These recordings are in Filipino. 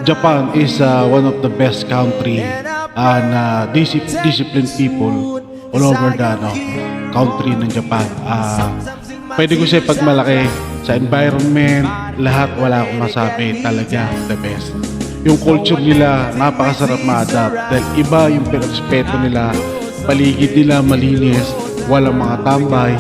Japan is one of the best country and disciplined people all over the country ng Japan. Pwede ko siya pagmalaki sa environment, lahat wala akong masabi, talaga the best. Yung culture nila, napakasarap ma-adapt dahil iba yung respeto nila, paligid nila malinis, walang mga tambay,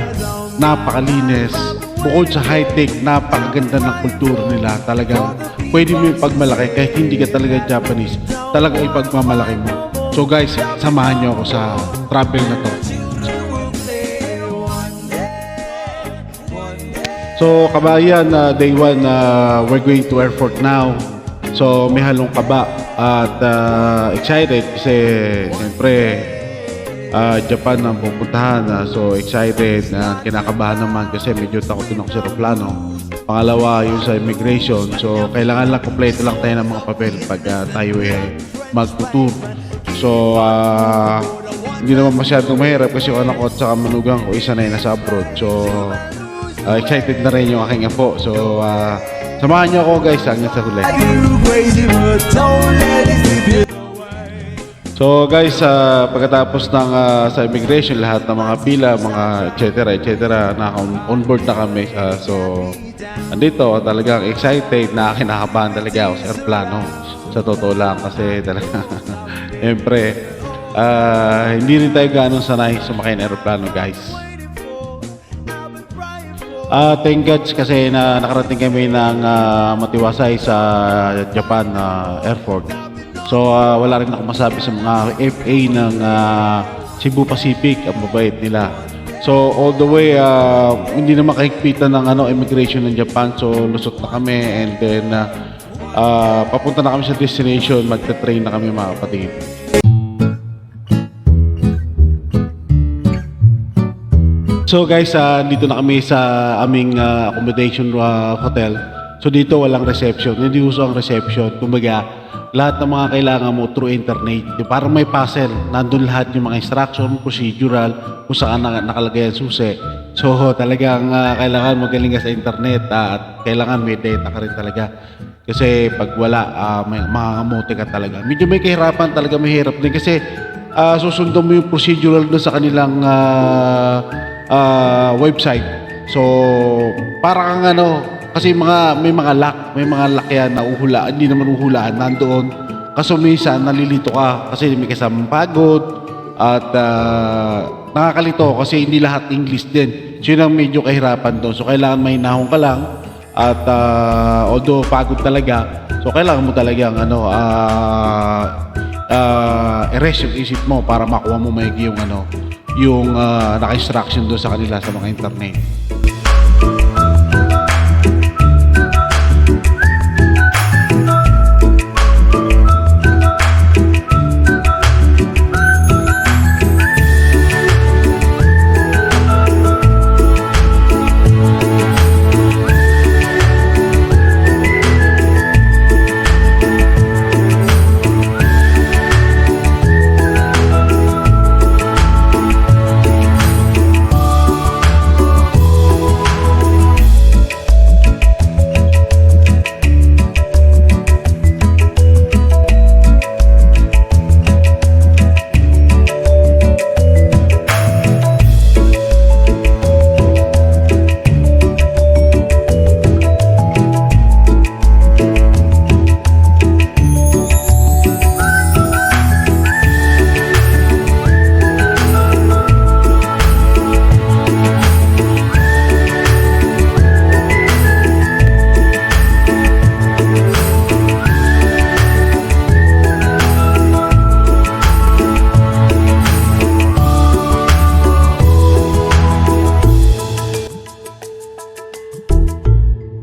napakalinis. Bukod sa high-tech, napakaganda ng kultura nila. Talagang pwede mo yung pagmalaki kahit hindi ka talaga Japanese, talagang ipagmamalaki mo. So guys, samahan nyo ako sa travel na to. So kabayan, day 1, we're going to airport now. So may halong kaba at excited kasi siyempre Japan ang pupuntahan. So excited na kinakabahan naman kasi medyo takotin ako sa aeroplano. Pangalawa yung sa immigration. So kailangan lang kompleto lang tayo ng mga papel pag tayo mag-tour. So hindi naman masyadong mahirap kasi yung anak ko at saka manugang ko isa na yun nasa abroad. So excited na rin yung aking apo. So samahan niyo ako guys hanggang sa huli. So guys, pagkatapos ng sa immigration, lahat ng mga pila, mga etc. naka-onboard na kami. So andito, talagang excited na kinakabahan talaga ako sa aeroplano. Sa totoo lang kasi talaga siyempre hindi rin tayo ganun sanay sumakay ng aeroplano guys. Thank God kasi na nakarating kami ng matiwasay sa Japan airport. So wala rin ako masabi sa mga FA ng Cebu Pacific, ang mabait nila. So all the way hindi na makahigpitan ng immigration ng Japan. So lusot na kami and then papunta na kami sa destination, magta-train na kami mga kapatid. So guys, dito na kami sa aming accommodation hotel. So dito walang reception, hindi uso ang reception. Kumbaga, lahat ng mga kailangan mo through internet. Parang may puzzle, nandun lahat yung mga instruction, procedural, kung saan nakalagay ang susi. So talagang kailangan magaling ka sa internet at kailangan may data ka rin talaga. Kasi pag wala, makakamuti ka talaga. Medyo may kahirapan talaga, mahirap din kasi susundan mo yung procedural doon sa kanilang website. So parang kasi may mga lock yan na uhulaan, hindi naman uhulaan nandoon. Kaso minsan nalilito ka kasi may kasamang pagod at nakakalito kasi hindi lahat English din. So yun ang medyo kahirapan doon. So kailangan may nahong ka lang at although pagod talaga, so kailangan mo talagang erase yung isip mo para makuha mo maigi yung naka-instruction doon sa kanila sa mga internet.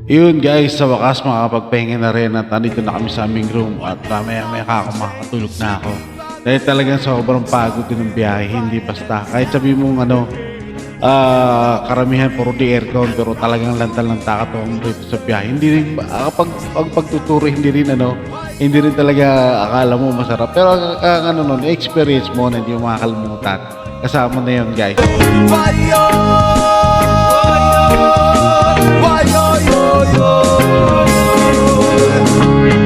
Yun guys, sa wakas makakapagpahinga na rin at nandito na kami sa aming room at maya makakatulog na ako. Dahil talagang sobrang pagod din ng biyahe, hindi basta. Kahit sabi mong karamihan puro di aircon pero talagang lanta-lanta ka dito sa biyahe. Hindi rin, pagtuturo hindi rin talaga akala mo masarap. Pero experience mo na hindi mo makakalimutan. Kasama na yun guys.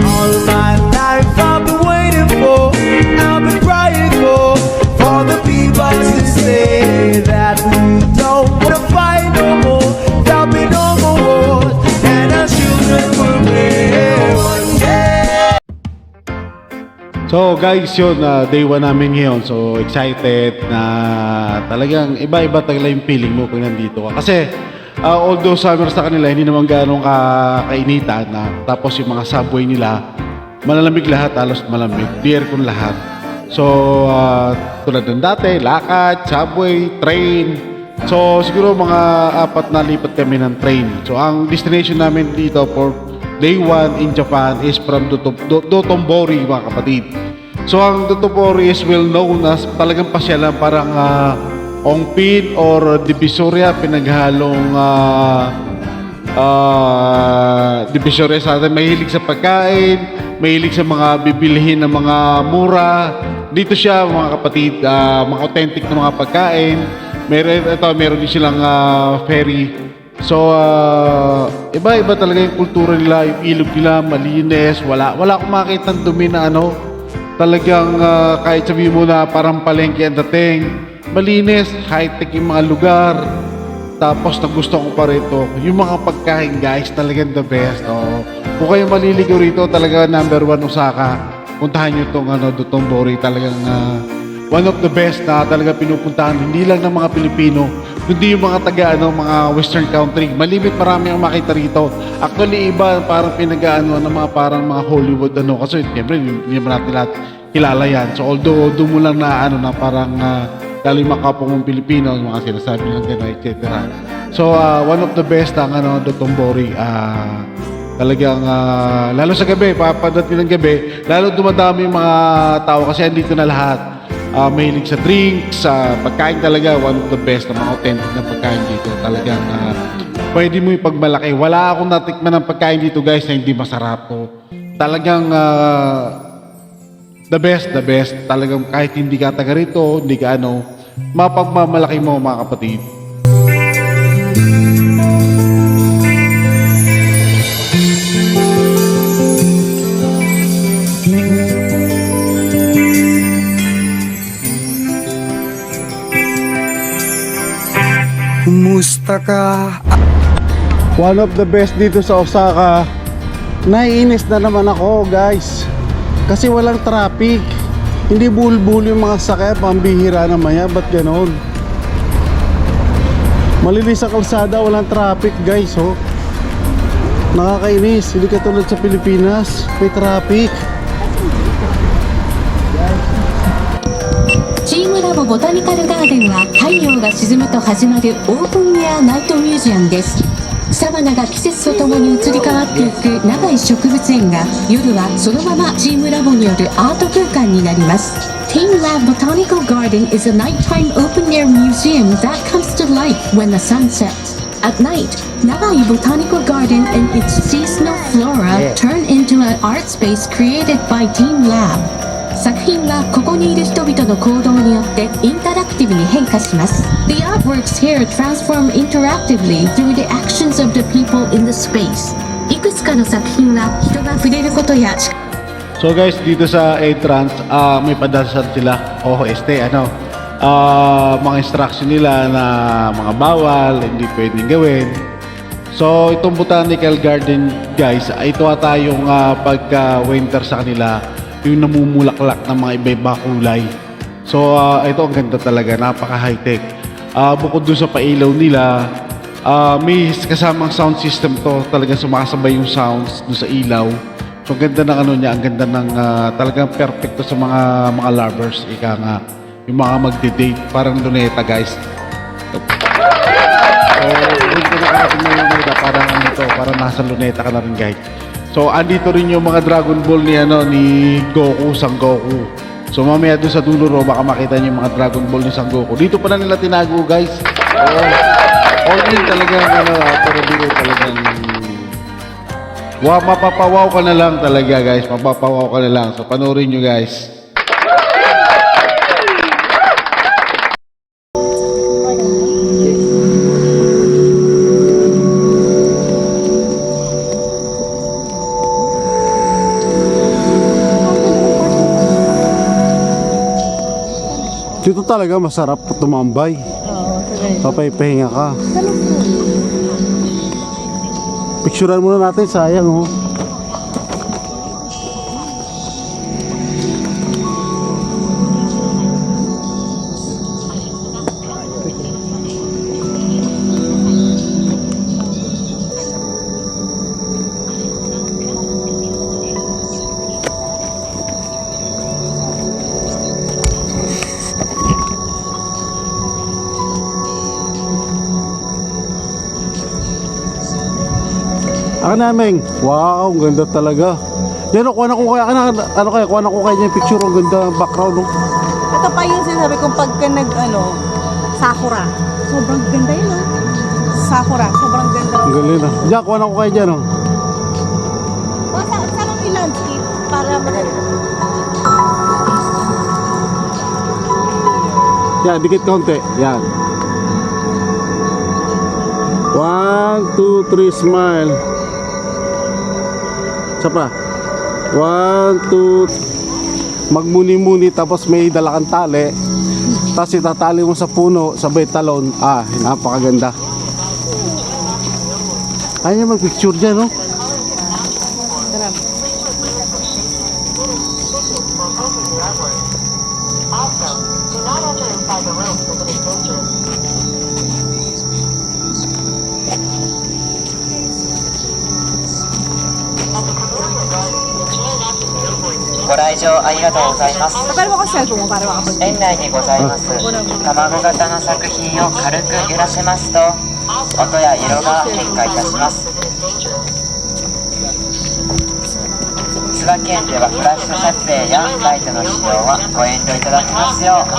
All my life So guys, yun, day 1 namin ngayon. So excited na talagang iba-iba talaga yung feeling mo pag nandito ka. Kasi although summer sa kanila, hindi naman ganong kainitan na. Tapos yung mga subway nila, malalamig lahat, halos malamig. Di aircon lahat. So tulad ng dati, lakad, subway, train. So siguro mga 4 na lipat kami ng train. So ang destination namin dito for day 1 in Japan is from Dotonbori, mga kapatid. So ang Dotonbori is well known as talagang pasyalan, parang Ongpin or Divisoria, pinaghalong Divisoria sa atin. Mahilig sa pagkain, mahilig sa mga bibilihin ng mga mura. Dito siya, mga kapatid, mga authentic na mga pagkain. Meron din silang ferry. So, iba-iba talaga yung kultura nila, yung ilog nila, malinis, wala akong makita ng dumi na ano, talagang kahit sabihin mo na parang palengke ang dating, malinis, high-tech yung mga lugar, tapos nagustuhan ko pa rito, yung mga pagkain guys, talagang the best, oh. Kung kayo maliligaw rito, talaga number 1 Osaka, puntahan nyo itong Dotonbori, talagang one of the best na talaga pinupuntahan, hindi lang ng mga Pilipino, kundi yung mga mga western country. Malimit, marami ang makita rito. Actually, iba parang pinag-ano ng mga parang mga Hollywood kasi siyempre hindi naman natin lahat kilala yan. So although doon mo lang na na parang lalo yung mga kapwa mong Pilipino, yung mga sinasabi ng gano'n, etc. So one of the best ang Dotonbori. Talagang lalo sa gabi, papadating ng gabi, lalo dumadami yung mga tao kasi andito na lahat. Mahilig sa drinks, sa pagkain talaga, one of the best na mga authentic na pagkain dito. Talagang pwede mo ipagmalaki. Wala akong natikman ng pagkain dito guys na hindi masarap po. Talagang the best. Talagang kahit hindi ka taga rito, hindi ka mapagmamalaki mo, mga kapatid. Kumusta ka? One of the best dito sa Osaka. Naiinis na naman ako guys, kasi walang traffic. Hindi bulbul yung mga sakay, pambihira naman yan. Ba't ganon? Malinis sa kalsada, walang traffic guys, oh. Nakakainis, hindi katulad sa Pilipinas, may traffic. チームラボボタニカルガーデンは太陽が沈むと始まるオープンエアナイトミュージアムです。サバナが季節とともに移り変わっていく長い植物園が夜はそのままチームラボによるアート空間になります。Team Lab Botanical Garden is a nighttime open-air museum that comes to life when the sun sets. At night, Nagai Botanical Garden and its seasonal flora turn into an art space created by Team Lab. 作品はここにいる人々の行動によってインタラクティブに変化します。The artworks here transform interactively through the actions of the people in the space. いくつかの作品は人が触れることや So guys, dito sa entrance, may padasal sila. Mga instruction nila na mga bawal, hindi pwedeng gawin. So itong botanical garden guys, ito ata yung pagka-winter sa kanila, yung namumulaklak ng mga iba-iba kulay. So ito ang ganda talaga, napaka high-tech. Bukod dun sa pailaw nila, may kasamang sound system to, talagang sumasabay yung sounds dun sa ilaw. So ang ganda ng niya, ang ganda ng talagang perfecto sa mga lovers, ika nga, yung mga magde-date, parang luneta guys. So dito na natin yung luneta, parang nasa luneta ka na rin guys. So andito rin yung mga Dragon Ball ni Goku, Sang Goku. So mamaya doon sa dulo ro, baka makita niyo yung mga Dragon Ball ni Sang Goku. Dito pa na nila tinago guys. All in talagang pero dito talagang mapapawaw ka na lang talaga guys. Mapapawaw ka na lang. So panoorin nyo guys. Dito talaga masarap tumambay. Papaypahinga ka. Picturean muna natin, sayang oh. Ako naming, wow, ang ganda talaga. Yan o, kuha na ko kaya, kuha na ko kaya yung picture, ang ganda ng background. No? Ito pa yung sinasabi kong pagka sakura. Sobrang ganda yun, oh. Sakura, sobrang ganda. Ang galing na. Diyan, kuha na ko kaya dyan. Oh. O, saan ang i-landscape para madali? Yan, dikit konti. Yan. 1, 2, 3, smile. Isa pa. 1, 2. Magmuni-muni tapos may dala kang tali. Tapos itatali mo sa puno, sabay talon. Ah, napakaganda. Ayaw niya mag-picture dyan, no?ご来場ありがとうございます。 Pero ako cellphone mo para makapag- 園内にございます卵型の作品を軽く揺らせますと音や色が変化いたします。千葉県ではフラッシュ撮影やライトの使用はご遠慮いただきますよう。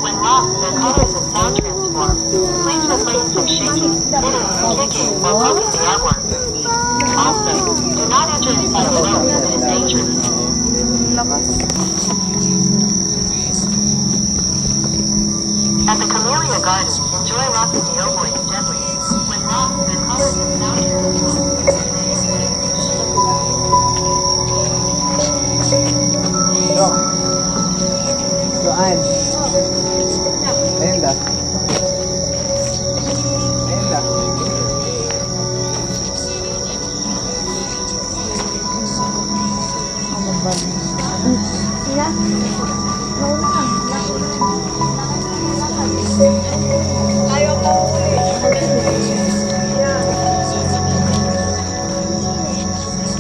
When lost, the colors of sound transform. Please refrain from shaking, hitting, kicking, or poking the outline. Also, do not enter inside a room as it is dangerous. At the Camellia Garden, enjoy rocking the ovoid gently. When lost, the colors of sound transform. Doan. Ayun da. Ayun da.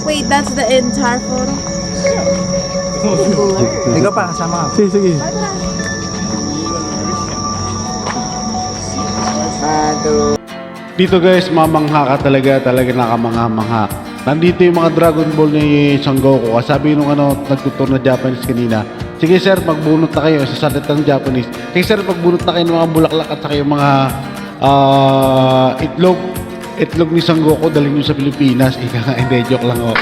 Wait, that's the entire photo? Ikaw pa, kasama ka. Sige, sige. Dito guys, mamangha ka talaga nakamangha-mangha. Nandito yung mga Dragon Ball ni Son Goku. Sabi nung nagtutur na Japanese kanina, sige sir, magbunot na kayo sa salitang Japanese. Sige sir, magbunot na kayo ng mga bulaklak at saka yung mga itlog ni Son Goku, dalhin nyo sa Pilipinas. Ika nga, hindi, joke lang ako.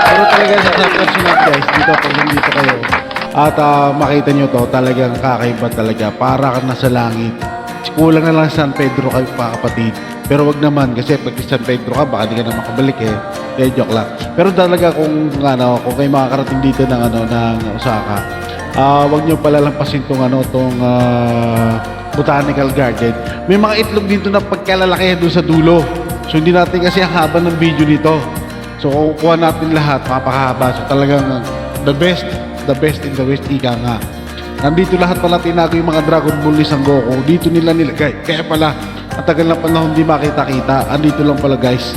Pero talaga sa personal guys, dito pag nandito kayo at makita nyo to, talagang kakaiba talaga. Para ka nasa langit. Kulang na lang San Pedro kayo pa kapatid. Pero wag naman kasi pag San Pedro ka baka di ka na makabalik eh. Joke lang. Pero talaga kung kayo makakarating dito ng Osaka, wag niyo palalampasin tong Botanical Garden. May mga itlog dito na pagkalalaki doon sa dulo. So hindi natin kasi ang haba ng video nito. So kung kuha natin lahat, mapakahaba. So talagang the best in the West, ika nga. Nandito lahat pala tinago yung mga Dragon Ball ni Son Goku. Dito nila nilagay. Kaya pala, ang tagal na panahon hindi makita-kita. Andito lang pala guys.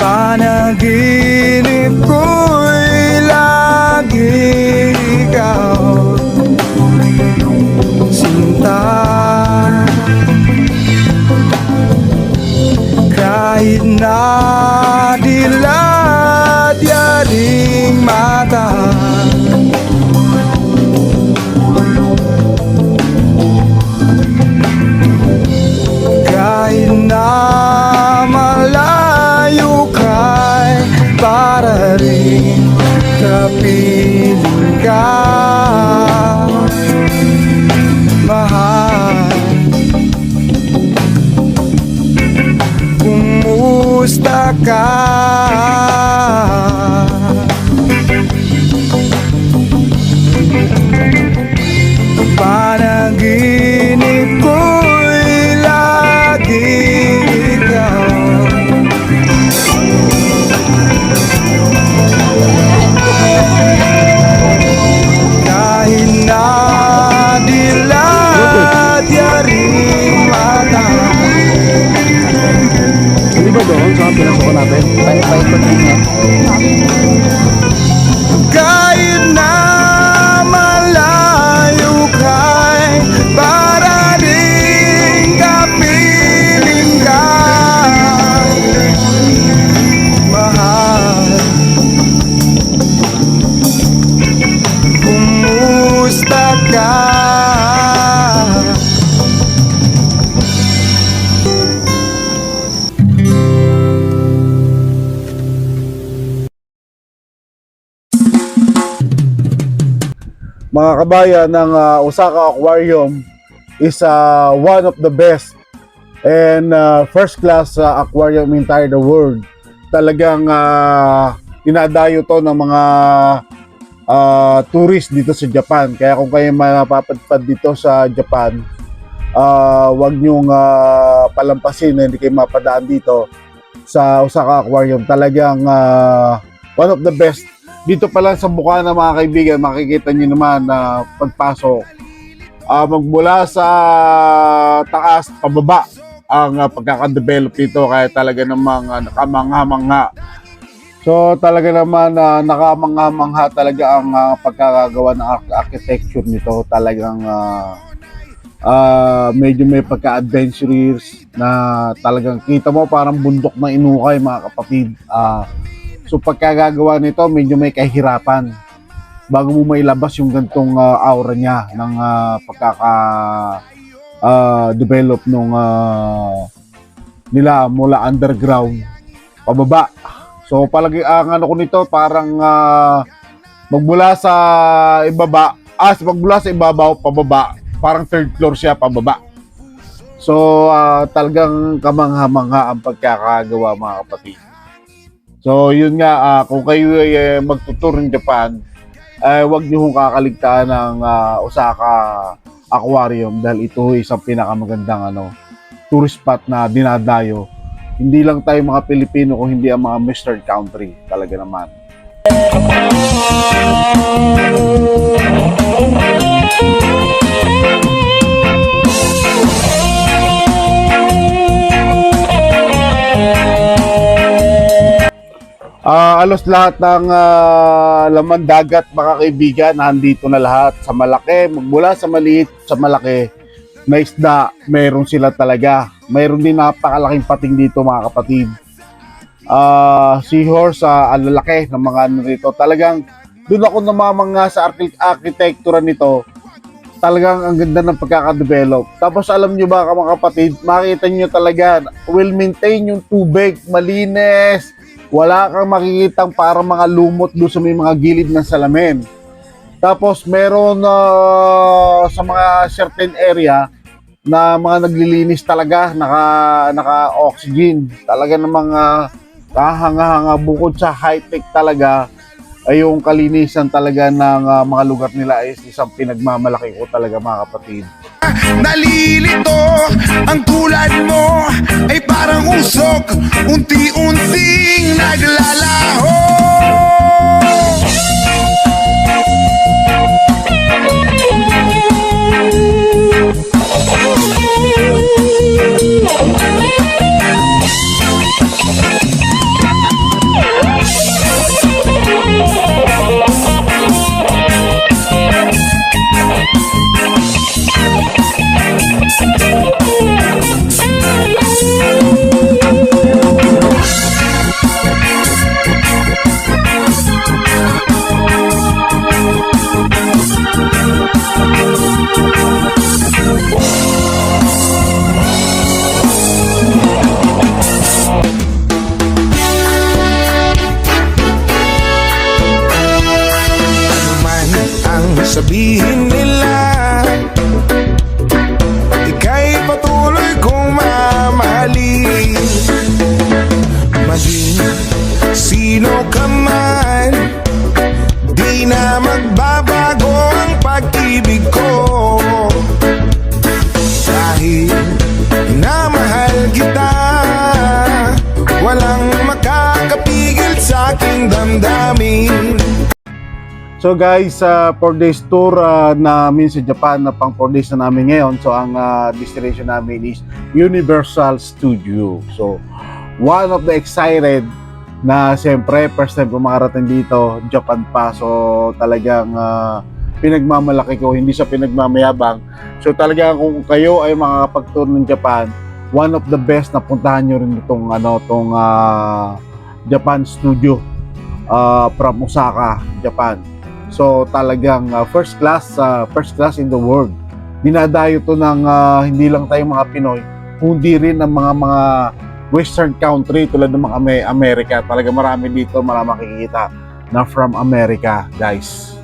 Panaginip ko'y lagi ikaw, sinta. Kahit na dilat yaring mata, kahit na malayo ka'y para rin kapiling ka, mahal. Kumusta ka? Panaginip ko'y lagi ikaw, kahit na dilat yaring mata. Hindi ba doon sa pinasukan natin? Paikot din yan. Kahit na malayo ka'y para rin kapiling ka, mahal. Kumusta ka? Mga kabayan, ng Osaka Aquarium is one of the best and first class aquarium in entire the world. Talagang dinadayo to ng mga tourist dito sa Japan. Kaya kung kayo mapapadpad dito sa Japan, wag nyong palampasin na hindi kayo mapadaan dito sa Osaka Aquarium. Talagang one of the best. Dito pa lang sa Bukana, mga kaibigan, makikita nyo naman na pagpasok, magmula sa taas pababa ang pagkakadevelop dito, kaya talaga namang nakamangha-mangha. So talaga naman nakamangha-mangha talaga ang pagkakagawa ng architecture nito. Talagang medyo may pagka-adventurous na talagang kita mo parang bundok na inukay, mga kapatid. So pagkagagawa nito, medyo may kahirapan bago mo mailabas yung gantong aura niya ng pagkaka-develop nung nila mula underground pababa. So palagi ang ano ko nito parang magmula sa ibaba, magmula sa ibabaw pababa, parang third floor siya pababa. So talagang kamangha-mangha ang pagkakagawa, mga kapatid. So yun nga, kung kayo ay magtutur ng Japan, huwag niyo kong kakaligtaan ng Osaka Aquarium dahil ito isang pinakamagandang tourist spot na dinadayo. Hindi lang tayo mga Pilipino kung hindi ang mga Western country, talaga naman. Alos lahat ng laman dagat, mga kaibigan, nandito na lahat. Sa malaki, magmula sa maliit sa malaki na isda, meron sila talaga. Mayroon din napakalaking pating dito, mga kapatid. Seahorse, ang lalaki ng mga nito. Talagang doon ako namamangha sa arkitektura nito. Talagang ang ganda ng pagkakadevelop. Tapos alam nyo ba, mga kapatid, makita nyo talaga, well maintain yung tubig, malinis. Wala kang makikitang parang mga lumot doon sa may mga gilid ng salamin. Tapos meron sa mga certain area na mga naglilinis talaga, naka-oxygen. Talaga namang kahanga-hanga, bukod sa high-tech talaga, ay yung kalinisan talaga ng mga lugar nila ay isang pinagmamalaki ko talaga, mga kapatid. Nalilito ang tulad mo ay parang usok, unti-unting naglalaho. pag-ibig ko. Dahil na mahal kita, walang makakapigil sa aking damdamin. So guys, 4 days tour namin sa Japan, na pang 4 days na namin ngayon. So ang destination namin is Universal Studio. So one of the excited na siyempre first time ko makarating dito, Japan pa. So talagang pinagmamalaki ko, hindi sa pinagmamayabang. So talagang kung kayo ay makakapag-tour ng Japan, one of the best na puntahan nyo rin itong Japan Studio from Osaka, Japan. So talagang first class in the world. Dinadayo to ng hindi lang tayong mga Pinoy, kundi rin ng mga western country tulad ng mga Amerika. Talaga marami dito, marami makikita na from America, guys.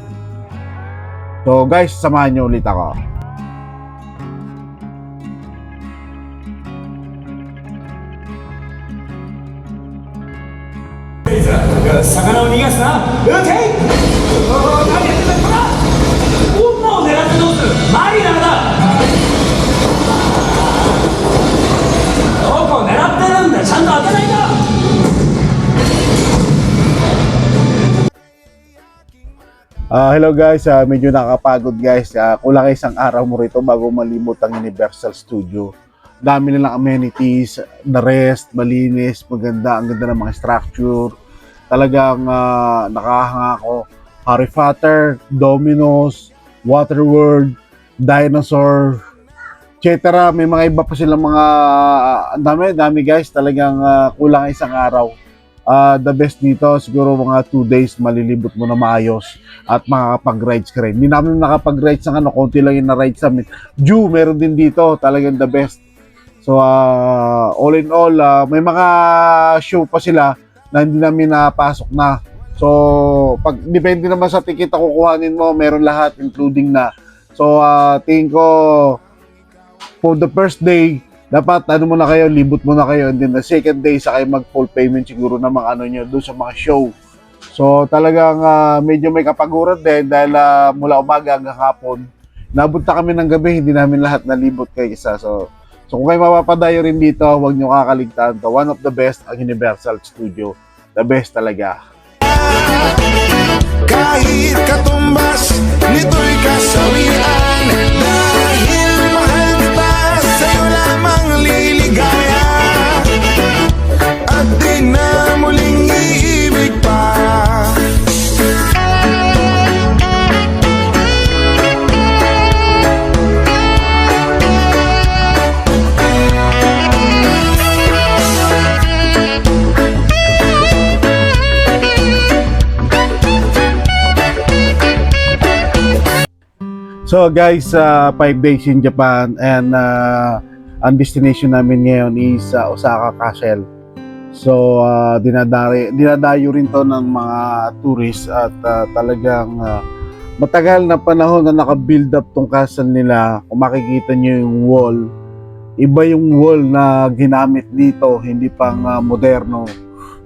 So guys, samahan nyo ulit ako. Hello guys, medyo nakakapagod guys. Kulang isang araw mo rito bago malimot ang Universal Studio. Dami nilang amenities, the rest, malinis, maganda, ang ganda ng mga structure. Talagang nakahanga ako. Harry Potter, Domino's, Waterworld, Dinosaur, etc. May mga iba pa silang mga ang dami guys. Talagang kulang isang araw. The best dito, siguro mga 2 days malilibot mo na maayos at makakapag-rides ka rin. Hindi namin nakapag-rides ng konti lang yung na-rides namin. Jew, meron din dito, talagang the best. So, all in all, may mga show pa sila na hindi namin napasok na. So, depende naman sa ticket na kukuhanin mo, meron lahat, including na. So, tingin ko, for the first day, dapat muna kayo, libot muna kayo, and then the second day sa kayo mag full payment siguro ng mga nyo doon sa mga show. So talagang medyo may kapaguran din dahil mula umaga hanggang hapon nabunta kami ng gabi, hindi namin lahat nalibot kay isa. So kung kayo mapapadayo rin dito, huwag nyo kakaligtaan to. One of the best ang Universal Studio, the best talaga. Kahit katumbas nito'y kasawian, dahil mahal kita, sa'yo lamang liligaya, at di na muling iibig pa. So guys, 5 days in Japan, and ang destination namin ngayon is Osaka Castle. So dinadayo rin to ng mga tourists at talagang matagal na panahon na naka-build up tong castle nila. Kung makikita nyo yung wall, iba yung wall na ginamit dito, hindi pang moderno.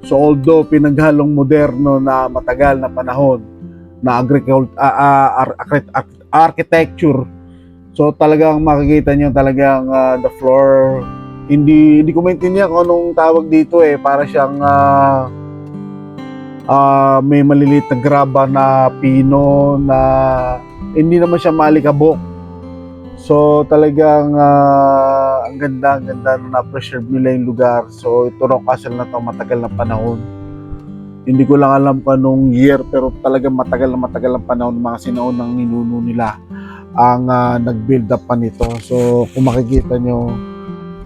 So although pinaghalong moderno na matagal na panahon na architecture, so talagang makikita nyo talagang the floor, hindi ko maintindihan kung anong tawag dito para siyang may maliliit na graba na pino na hindi naman siya malikabok. So talagang ang ganda na preserve nila yung lugar. So ito raw castle na to matagal na panahon. Hindi ko lang alam kung anong year, pero talagang matagal na panahon, mga sinaunang ninuno nila ang nag-build up pa nito. So kung makikita nyo,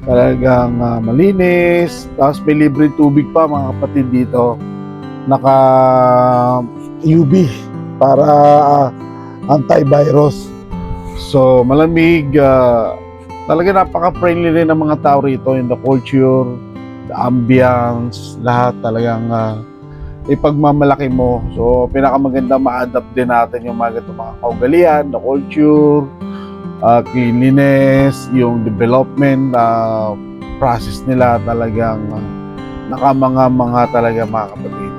talagang malinis, tapos may libre tubig pa mga kapatid dito, naka UV para antivirus. So malamig, talaga napaka-friendly rin ng mga tao rito, in the culture, the ambience, lahat talagang ipagmamalaki mo. So pinakamaganda ma-adapt din natin yung mga kaugalian, the culture, cleanliness, yung development process nila, talagang nakamanga talaga mga kapatid.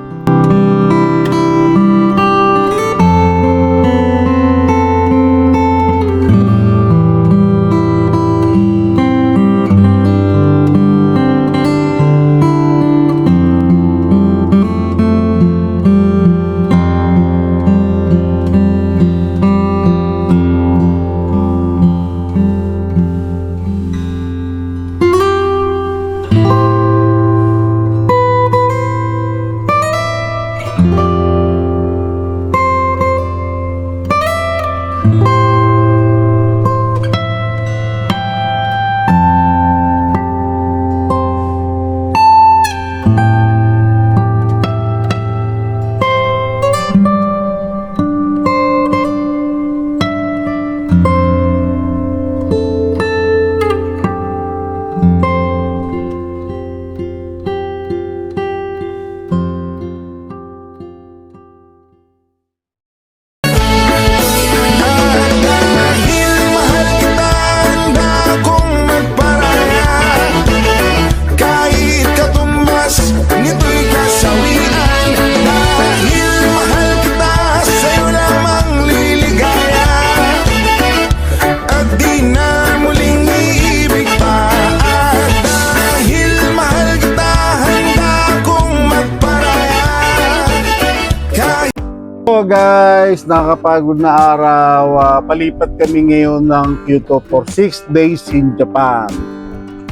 So guys, nakakapagod na araw. Palipat kami ngayon ng Kyoto for 6 days in Japan.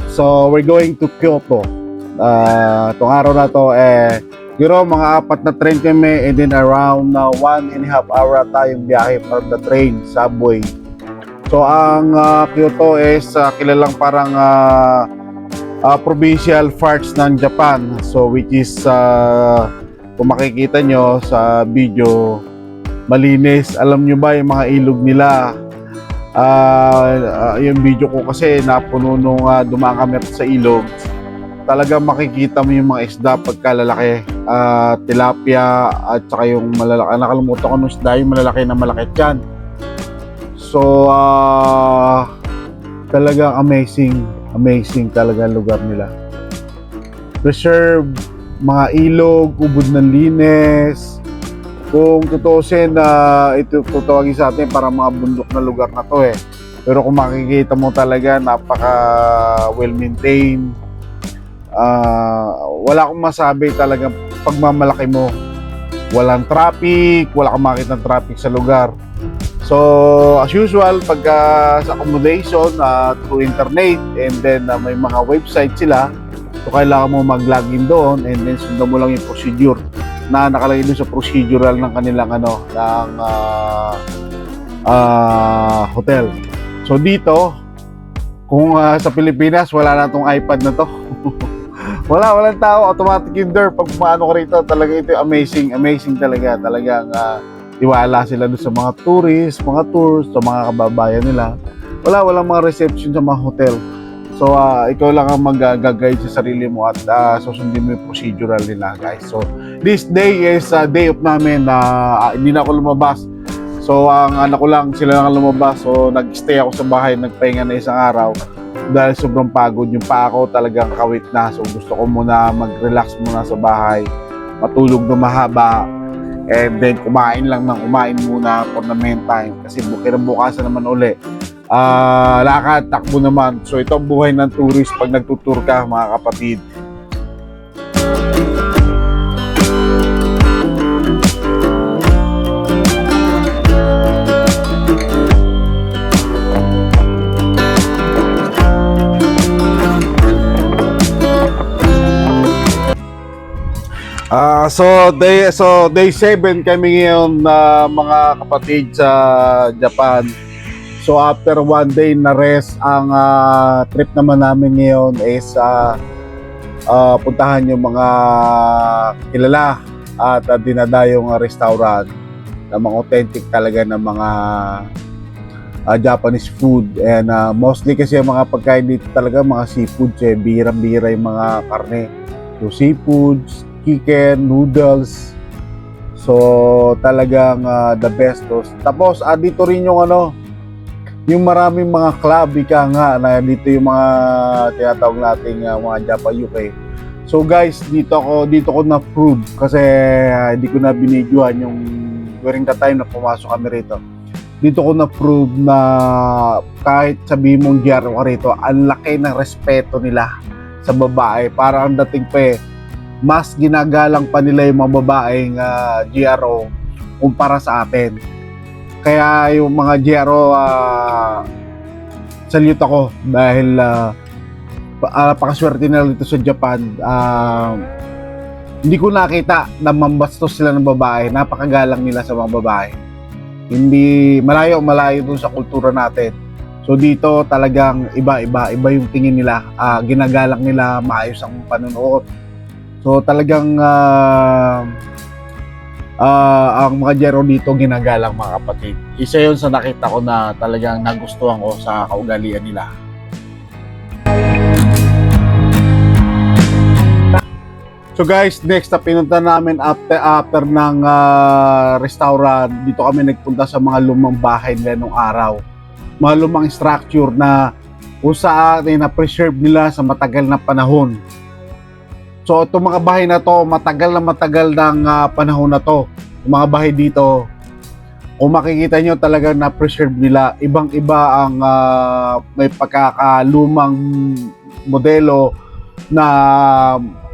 So we're going to Kyoto. Itong araw na to siguro mga 4 na train kami, and then around 1.5 hour tayong biyahe from the train, subway. So ang Kyoto is kilalang parang provincial parts ng Japan. So which is kung makikita nyo sa video, malinis. Alam nyo ba yung mga ilog nila? Yung video ko kasi napuno nung dumaan kami sa ilog. Talagang makikita mo yung mga isda pagkalalaki. Tilapia at saka yung malalaki. Nakalimutan ko nung isda yung malalaki na malaki dyan. So, talagang amazing. Amazing talaga ang lugar nila. Reserve, mga ilog, ubod ng linis. Kung tutusin, ito tutawagin sa atin para mga bundok na lugar na to Pero kung makikita mo talaga, napaka well maintained. Wala akong masabi talaga pagmamalaki mo. Walang traffic, wala kang makita ng traffic sa lugar. So, as usual, pagka sa accommodation through internet, and then may mga website sila, so kailangan mo mag-login doon, and then sundan mo lang yung procedure na nakalagay doon sa procedural ng kanilang hotel. So dito, kung sa Pilipinas, wala na tong iPad na to. Walang tao, automatic yung door. Pag pumaano ka rito, talaga ito amazing talaga. Talagang tiwala sila doon sa mga tourists, mga tours, sa mga kababayan nila. Walang mga reception sa mga hotel. So, ikaw lang ang mag-guide sa sarili mo at susundin mo yung procedural nila, guys. So, this day is day off namin na hindi na ako lumabas. So, ang anak ko lang, sila lang lumabas. So, nag-stay ako sa bahay, nagpahinga na isang araw. Dahil sobrang pagod, yung pa ako talagang kawit na. So, gusto ko muna mag-relax muna sa bahay, matulog na mahaba, and then kumain lang ng kumain muna for the meantime. Kasi bukasan naman uli. Lakad, takbo naman. So ito ang buhay ng tourist pag nagtutur ka, mga kapatid. So day 7 kami ngayon mga kapatid sa Japan. So after 1 day na rest, ang trip naman namin ngayon is puntahan yung mga kilala at dinadayong restaurant na mga authentic talaga ng mga Japanese food. And mostly kasi yung mga pagkain dito talaga mga seafood, bihirang-bihira yung mga karne. So seafoods, chicken, noodles. So talagang the best. Tapos dito rin yung maraming mga club, ika nga, na dito yung mga tinatawag nating mga Japa UK. So guys, dito ko na-prove kasi hindi ko na binidyohan yung during the time na pumasok kami rito. Dito ko na-prove na kahit sabihin mong GRO ka rito, ang laki ng respeto nila sa babae. Parang ang dating mas ginagalang pa nila yung mga babaeng GRO kumpara sa atin. Kaya yung mga GRO, salute ako dahil pakaswerte nila dito sa Japan. Hindi ko nakita na mambastos sila ng babae. Napakagalang nila sa mga babae. Hindi malayo dun sa kultura natin. So dito talagang iba yung tingin nila. Ginagalang nila, maayos ang panunood. So talagang ang mga GRO dito ginagalang, mga kapatid. Isa yun sa nakita ko na talagang nagustuhan ko sa kaugalian nila. So guys, next na pinunta namin after ng restaurant, dito kami nagpunta sa mga lumang bahay nila nung araw. Mga lumang structure na kung saan na-preserve nila sa matagal na panahon. So itong mga bahay na to, matagal ng panahon na to. Yung mga bahay dito, kung makikita nyo talaga na-preserve nila, ibang-iba ang may pagkakalumang modelo na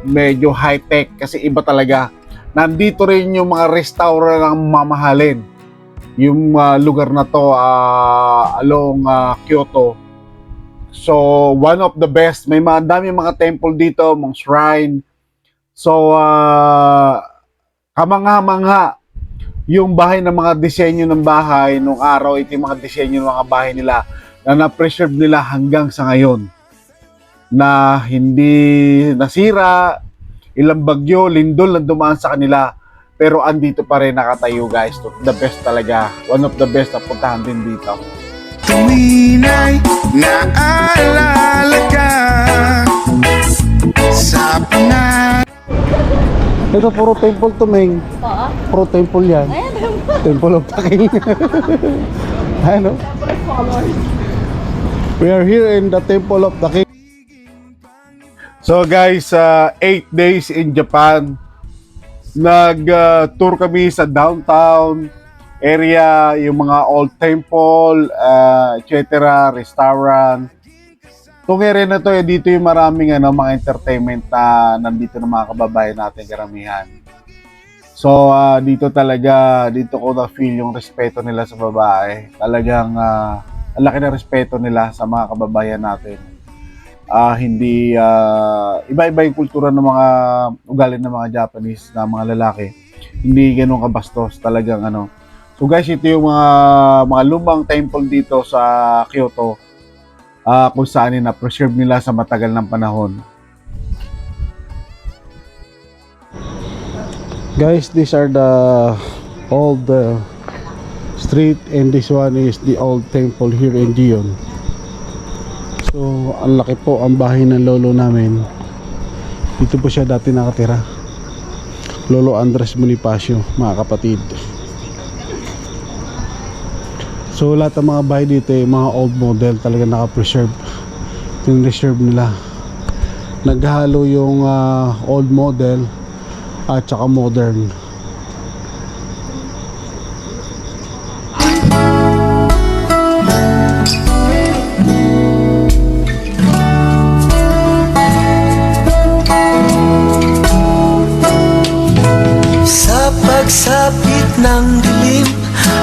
medyo high-tech kasi iba talaga. nandito rin yung mga restaurant ng mamahalin. Yung lugar na to along Kyoto. So, one of the best. May mga dami mga temple dito, mga shrine. So, kamangha-mangha yung bahay ng mga disenyo ng bahay nung araw. Ito yung mga disenyo ng mga bahay nila na na-preserve nila hanggang sa ngayon. Na hindi nasira, ilang bagyo, lindol na dumaan sa kanila. Pero andito pa rin nakatayo guys. The best talaga. One of the best na puntahan din dito. Tuwina'y naalala ka sa Pinas. Ito puro temple to, Meng. Puro temple yan. Temple of the King. Ano? We are here in the Temple of the King. So guys, 8 days in Japan. Nag-tour kami sa downtown area, yung mga old temple, etc., restaurant. Itong area na to, dito yung maraming mga entertainment na nandito ng mga kababayan natin karamihan. So, dito talaga, dito ko na-feel yung respeto nila sa babae. Talagang, ang laki na respeto nila sa mga kababayan natin. Hindi, iba-iba yung kultura ng mga ugali ng mga Japanese na mga lalaki. Hindi ganun kabastos, talagang So guys, ito yung mga lumang temple dito sa Kyoto, kung saan na-preserve nila sa matagal ng panahon. Guys, these are the old street, and this one is the old temple here in Gion. So, ang laki po ang bahay ng lolo namin. Dito po siya dati nakatira. Lolo Andres Bonifacio, mga kapatid. So, lahat ng mga bahay dito, mga old model, talaga naka-preserve. Yung reserve nila. Naghalo yung old model at saka modern. Sa pagsapit ng dilim,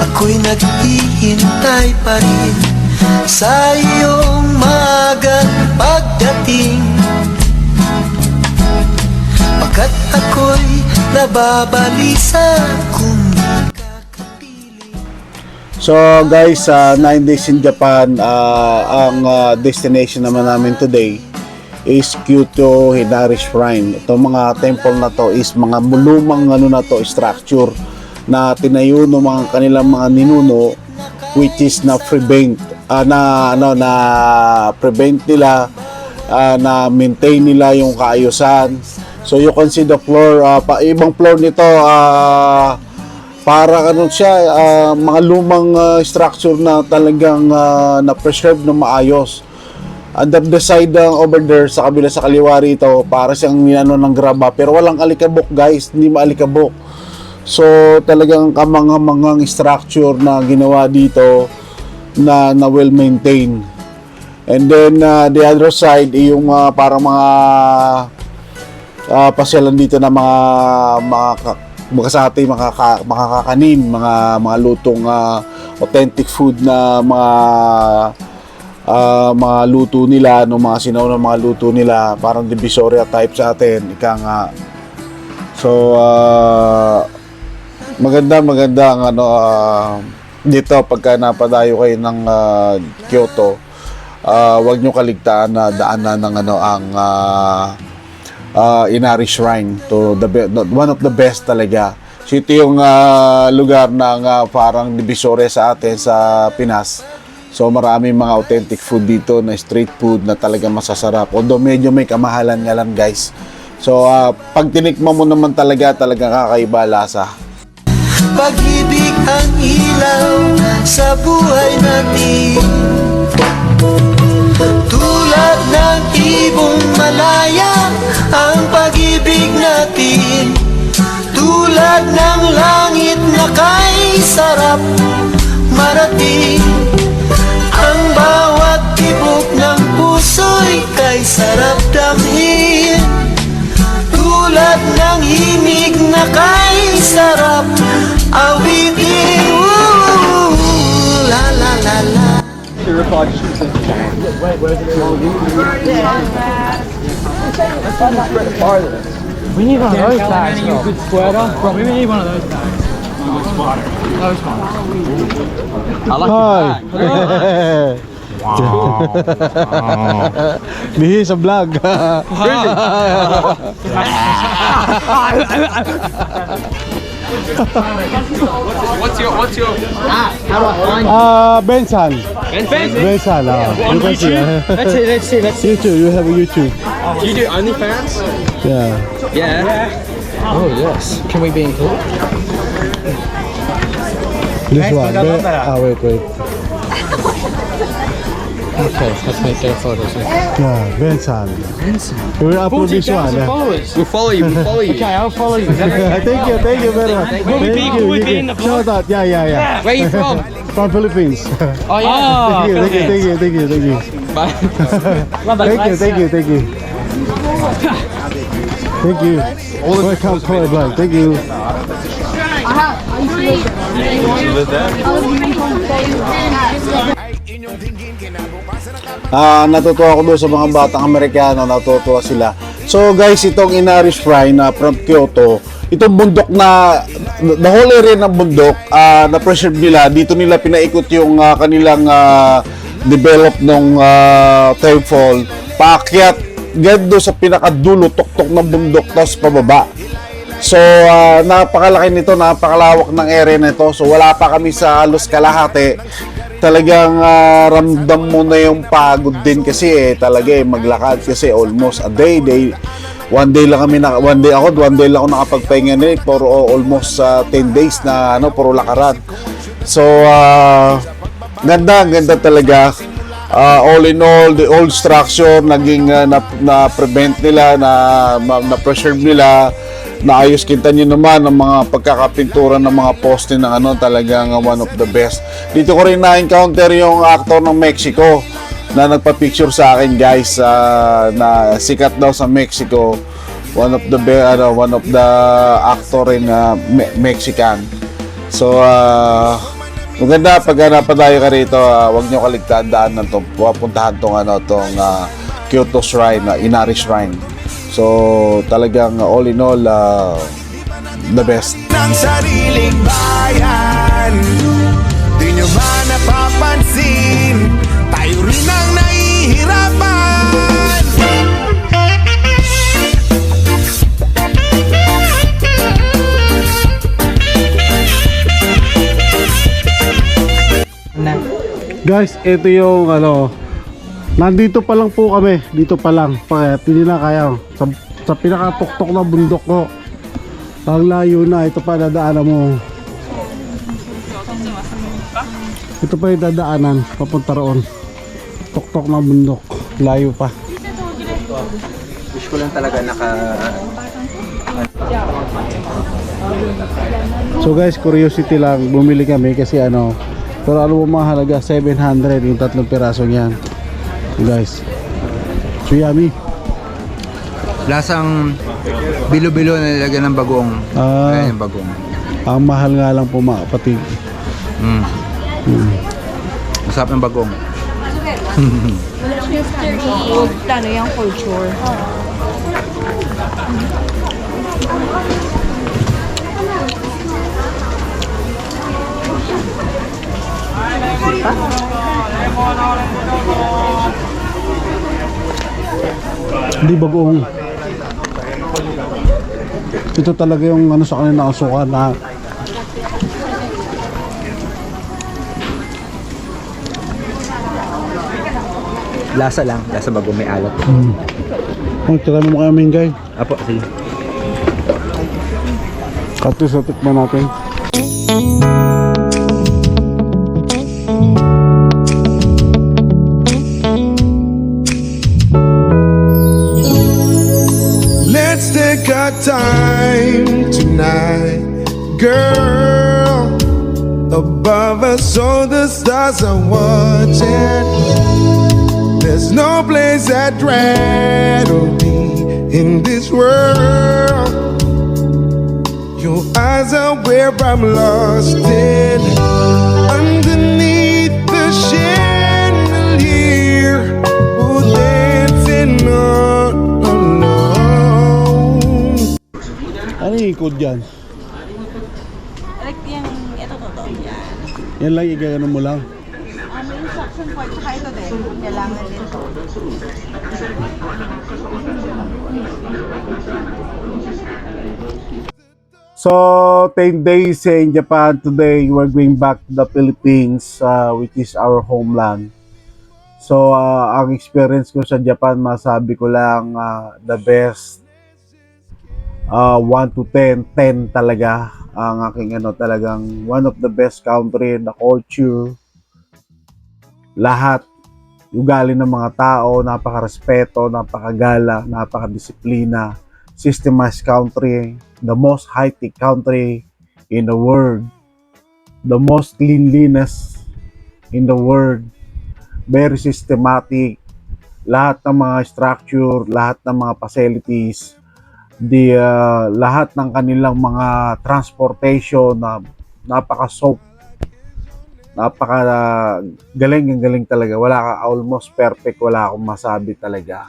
ako'y naghihintay pa rin sa iyong maagang pagdating. Pagkat ako'y nababalisa kung di ka kapiling. So guys, 9 days in Japan, ang destination naman namin today is Kyoto Hinari Shrine. Itong mga temple na to is mga lumang structure na tinayo ng mga kanilang mga ninuno, which is na prevent nila, na maintain nila yung kaayusan. So you can see the floor, ibang floor nito, para siya, mga lumang structure na talagang na-preserve na maayos. And the side over there, sa kabila sa kaliwa rito, para siyang ng graba, pero walang alikabok guys, hindi maalikabok. So talagang kamangha-manghang structure na ginawa dito na well maintained. And then the other side yung para mga pasyalan dito na mga sa ating makakakanin, mga lutong authentic food na mga luto nila, mga sinaw na mga luto nila, parang divisoria type sa atin, ika nga. So maganda ang dito pagka napadayo kayo ng Kyoto, wag nyo kaligtaan na daanan ng ang Inari Shrine, to one of the best talaga. So ito yung lugar ng parang divisoria sa atin sa Pinas. So maraming mga authentic food dito na street food na talaga masasarap. Although medyo may kamahalan nga lang guys. So pag tinikman mo naman talaga kakaiba lasa. Pag-ibig ang ilaw sa buhay natin, tulad ng ibong malaya ang pag-ibig natin, tulad ng langit na kay sarap marating. Ang bawat tibok ng puso'y kay sarap damhin, tulad Tulad ng himig na kay sarap awitin. Ooh, la la la la. Hi! Bihi sa vlog. What's your Bensan. Bensan. You can see. let's see. YouTube. You have a YouTube. You do OnlyFans? Yeah. Yeah. Oh yes. Can we be included? This one. Wait. Okay, let's make their photos. Yeah, Bensan. We will upload this one. Followers. We'll follow you. Okay, I'll follow you. Thank you very much. Will we be in the vlog? Shout out. Yeah. Where are you from? From Philippines. Oh yeah. Thank you. Bye. Thank you. Welcome to my vlog. Thank you. Natutuwa ako doon sa mga batang Amerikano, natutuwa sila. So guys, itong Inari Shrine na from Kyoto, itong bundok na, the whole area ng bundok, na preserve nila, dito nila pinaikot yung kanilang develop ng temple, paakyat gando sa pinakadulo, tuktok ng bundok, tapos pababa. So, napakalaki nito, napakalawak ng area nito. So, wala pa kami sa halos kalahati. Talagang ramdam mo na yung pagod din kasi talaga maglakad kasi almost a day. One day lang ako nakapagpahinga nila for almost 10 days na puro lakaran. So, ganda talaga. All in all, the old structure naging na-prevent nila, na-preserve nila. Naayos kita nyo naman ang mga pagkakapintura ng mga poste ng talagang one of the best. Dito ko rin na-encounter yung actor ng Mexico na nagpa-picture sa akin, guys, na sikat daw sa Mexico. One of the actor rin Mexican. So maganda pag napadayo ka rito, huwag nyo kaligtaan daan to, pupuntahan tong Kyoto Shrine, Inari Shrine. So, talagang all in all, the best. Ng sariling bayan, di nyo ba napapansin? Tayo rin ang nahihirapan. Guys, ito yung nandito pa lang po kami. Dito pa lang. Hindi na kaya. Sa pinakatuktok na bundok ko. Ang layo na. Ito pa dadaanan mo. Ito pa yung dadaanan. Papunta roon. Tuktok na bundok. Layo pa. Wish ko lang talaga So guys, curiosity lang. Bumili kami kasi pero ano mo mga halaga? 700 yung 3 pirasong yan. Guys, so yummy. Lasang bilo-bilo na nilagyan ng bagong. Ayan yung bagong. Ang mahal nga lang po mga kapatid. Masarap ng bagong. Plano yung culture. Hindi bagoong. Ito talaga yung sa kanila nakasuka na Lasa lang, lasa bagong may alat. Tira mo kaya mingay. Apo, sige. Kato sa tikman natin. Let's take our time tonight, girl. Above us, all the stars are watching. There's no place I'd rather be in this world. Your eyes are where I'm lost in. Underneath the chandelier, we're dancing all alone. Ano yung code dyan? Like yung, ito totoo yan. Yan lang, igagano mo lang. May instruction po, tsaka ito din. Kailangan din to. So, 10 days in Japan. Today, we're going back to the Philippines, which is our homeland. So, ang experience ko sa Japan, masabi ko lang, the best, 1 to 10, 10 talaga. Ang aking talagang one of the best country, the culture, lahat, ugali ng mga tao, napaka-respeto, napakagala, napaka-disiplina, systemized country, the most high-tech country in the world, the most cleanliness in the world, very systematic, lahat ng mga structure, lahat ng mga facilities, lahat ng kanilang mga transportation na napaka-soap, napaka-galing, ang galing talaga. Wala ka, almost perfect, wala akong masabi talaga.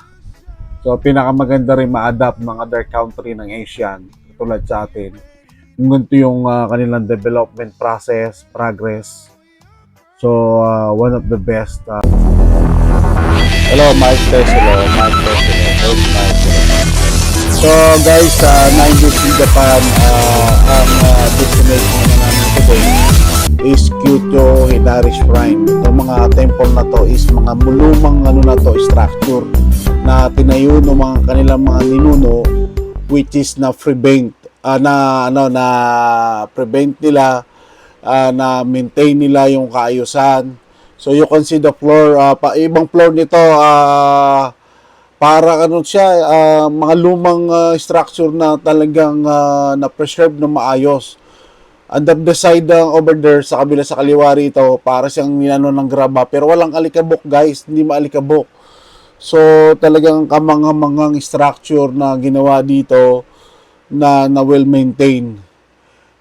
So, pinakamaganda rin ma-adapt ng other country ng Asian, tulad sa atin. Kung ganito yung kanilang development process, progress. So, one of the best. Hello, Mike Tesla. Mike Tesla. So, guys, 9 days in Japan, ang destination namin today is Kyoto Hinari Shrine. Itong mga temple na to is mga mulumang structure na tinayo ng mga kanilang mga ninuno, which is na prevent nila, na maintain nila yung kaayusan. So you can see the floor, ibang floor nito, para siya, mga lumang structure na talagang na-preserve na maayos. And the side over there, sa kabila sa kaliwa rito, para siyang ninano ng graba, pero walang alikabok, guys, hindi maalikabok. So talagang kamangha-manghang structure na ginawa dito na well maintained.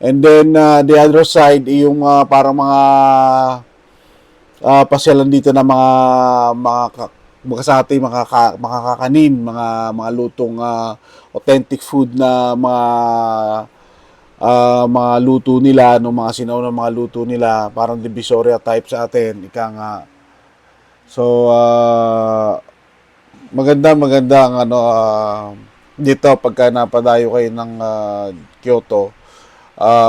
And then the other side yung parang mga pasyalan dito na mga makasati, makakakanin, mga lutong authentic food na mga luto nila, no, mga sinaw na mga luto nila, parang Divisoria type sa atin, ika nga. So maganda ang dito pagka napadayo kayo ng Kyoto,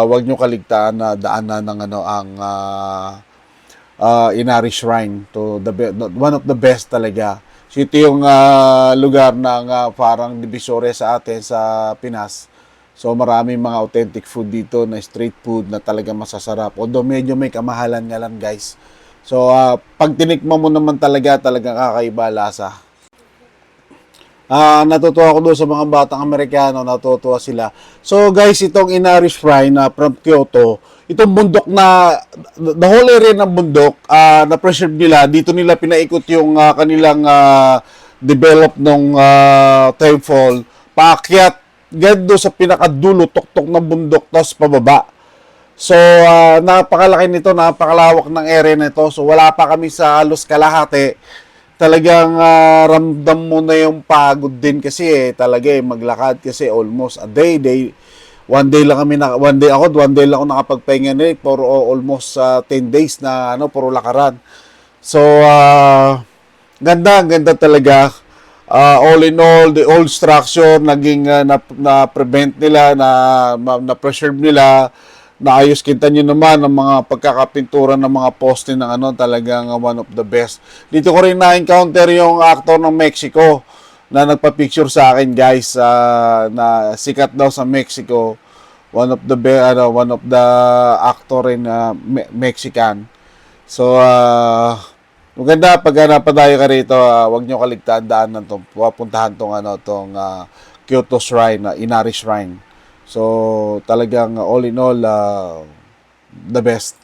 wag nyo kaligtaan na daanan ng ang Inari Shrine, to one of the best talaga. So ito yung lugar ng parang Divisoria sa atin sa Pinas. So maraming mga authentic food dito na street food na talaga masasarap. Although medyo may kamahalan nga lang, guys. So pag tinikman mo naman talagang kakaiba lasa. Natutuwa ako doon sa mga batang Amerikano, natutuwa sila. So guys, itong Inari Shrine from Kyoto, itong bundok na, the whole area ng bundok, na-preserve nila, dito nila pinaikot yung kanilang develop ng temple, paakyat, gando sa pinakadulo, tuktok ng bundok, tapos pababa. So, napakalaki nito, napakalawak ng area nito. So, wala pa kami sa halos kalahati. Talagang ramdam mo na yung pagod din kasi maglakad kasi almost a day. One day lang ako nakapagpahinga na for almost 10 days na puro lakaran. So ganda talaga. All in all, the old structure naging na-prevent nila, na-preserve nila. Naayos, kita nyo naman ang mga pagkakapintura ng mga poste ng talagang one of the best. Dito ko rin na-encounter yung actor ng Mexico na nagpa-picture sa akin, guys, na sikat daw sa Mexico. One of the actor in Mexican. So maganda pag napadayo ka rito, wag niyo kaligtaan daanan to, pupuntahan tong Kyoto Shrine, Inari Shrine. So talagang all in all, the best.